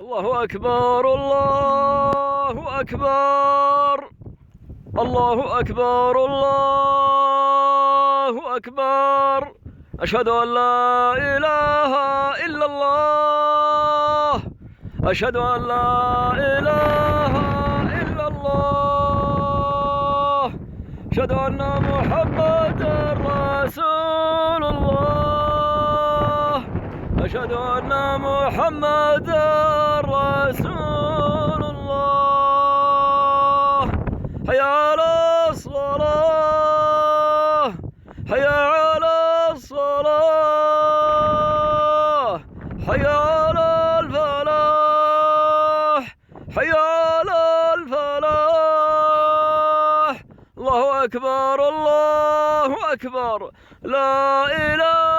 الله أكبر الله أكبر الله أكبر الله أكبر. أشهد أن لا إله إلا الله. أشهد أن لا إله إلا الله. أشهد أن محمدا رسول الله. أشهد أن محمدا رسول الله. حي على الصلاة. حي على الصلاة. حي على الفلاح. حي على الفلاح. الله أكبر الله أكبر. لا إله